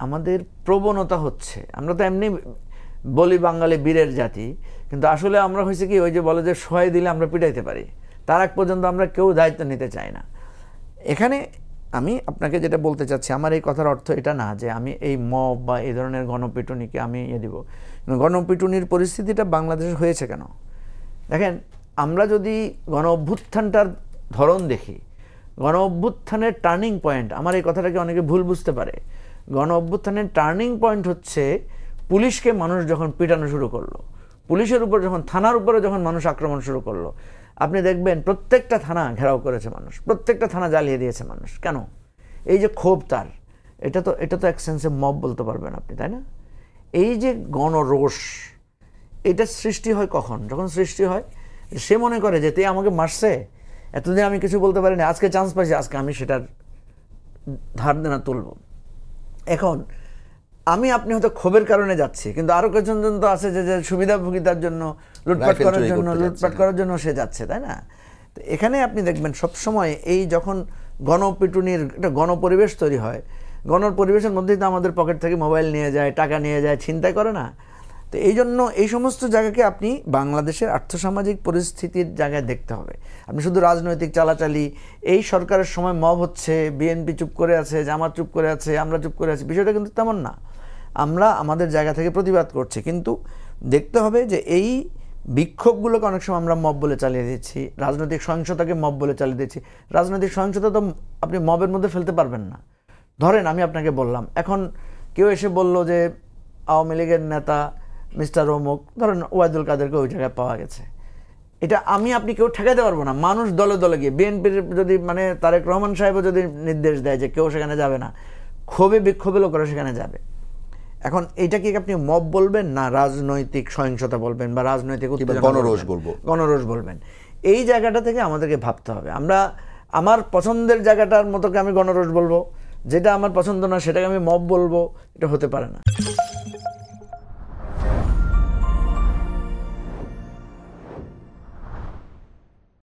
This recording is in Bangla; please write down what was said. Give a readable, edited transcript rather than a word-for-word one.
আমাদের প্রবণতা হচ্ছে, আমরা তো এমনি বলি বাঙালি বীরের জাতি, কিন্তু আসলে আমরা হয়েছে কি ওই যে বলে যে সহায় দিলে আমরা পিটাইতে পারি, তার আগ পর্যন্ত আমরা কেউ দায়িত্ব নিতে চাই না। এখানে আমি আপনাকে যেটা বলতে চাচ্ছি, আমার এই কথার অর্থ এটা না যে আমি এই মব বা এই ধরনের গণপিটুনিকে আমি দিব। গণপিটুনির পরিস্থিতিটা বাংলাদেশে হয়েছে কেন দেখেন, আমরা যদি গণ অভ্যুত্থানটার ধরন দেখি, গণ অভ্যুত্থানের টার্নিং পয়েন্ট, আমার এই কথাটাকে অনেকে ভুল বুঝতে পারে, গণ অভ্যুত্থানের টার্নিং পয়েন্ট হচ্ছে পুলিশকে মানুষ যখন পিটানো শুরু করলো, পুলিশের উপর যখন, থানার উপরে যখন মানুষ আক্রমণ শুরু করলো, আপনি দেখবেন প্রত্যেকটা থানা ঘেরাও করেছে মানুষ, প্রত্যেকটা থানা জ্বালিয়ে দিয়েছে মানুষ। কেন? এই যে ক্ষোভ তার, এটা তো এক সেন্সে মব বলতে পারবেন আপনি, তাই না? এই যে গণরোষ, এটা সৃষ্টি হয় কখন? যখন সৃষ্টি হয় সে মনে করে যে তে আমাকে মারছে, এতদিন আমি কিছু বলতে পারিনি, আজকে চান্স পাইছি, আজকে আমি সেটার ধার দেনা তুলব। এখন আপনি হয়তো ক্ষোভের কারণে যাচ্ছি, কিন্তু আরো কয়েকজন তো আছে যে সুবিধাভোগিতার জন্য, লুটপাট করার জন্য সে যাচ্ছে, তাই না? তো এখানে আপনি দেখবেন সবসময় এই যখন গণপিটুনির একটা গণপরিবেশ তৈরি হয়, গণপরিবেশের মধ্যেই তো আমাদের পকেট থেকে মোবাইল নিয়ে যায়, টাকা নিয়ে যায়, ছিনতাই করে না? তো এই জন্য এই সমস্ত জায়গাকে আপনি বাংলাদেশের আর্থসামাজিক পরিস্থিতির জায়গায় দেখতে হবে। আপনি শুধু রাজনৈতিক চালাচালি, এই সরকারের সময় মব হচ্ছে, বিএনপি চুপ করে আছে, জামাত চুপ করে আছে, আমরা চুপ করে আছি, বিষয়টা কিন্তু তেমন না। আমরা আমাদের জায়গা থেকে প্রতিবাদ করছি, কিন্তু দেখতে হবে যে এই বিক্ষোভগুলোকে অনেক সময় আমরা মব বলে চালিয়ে দিচ্ছি, রাজনৈতিক সহিংসতাকে মব বলে চালিয়ে দিচ্ছি। রাজনৈতিক সহিংসতা তো আপনি মবের মধ্যে ফেলতে পারবেন না। ধরেন আমি আপনাকে বললাম, এখন কেউ এসে বলল যে আওয়ামী লীগের নেতা মিস্টার অমুক, ধরেন ওয়াইদুল কাদেরকে ওই জায়গায় পাওয়া গেছে, এটা আপনি কেউ ঠেকাতে পারবো না। মানুষ দলে দলে গিয়ে, বিএনপির যদি তারেক রহমান সাহেবও যদি নির্দেশ দেয় যে কেউ সেখানে যাবে না, ক্ষোভে বিক্ষোভে লোকেরা সেখানে যাবে। এখন এইটা কি আপনি মব বলবেন না রাজনৈতিক সহিংসতা বলবেন বা রাজনৈতিক গণরোষ বলবেন? এই জায়গাটা থেকে আমাদেরকে ভাবতে হবে। আমার পছন্দের জায়গাটার মতোকে আমি গণরোষ বলবো, যেটা আমার পছন্দ না সেটাকে আমি মব বলবো, এটা হতে পারে না।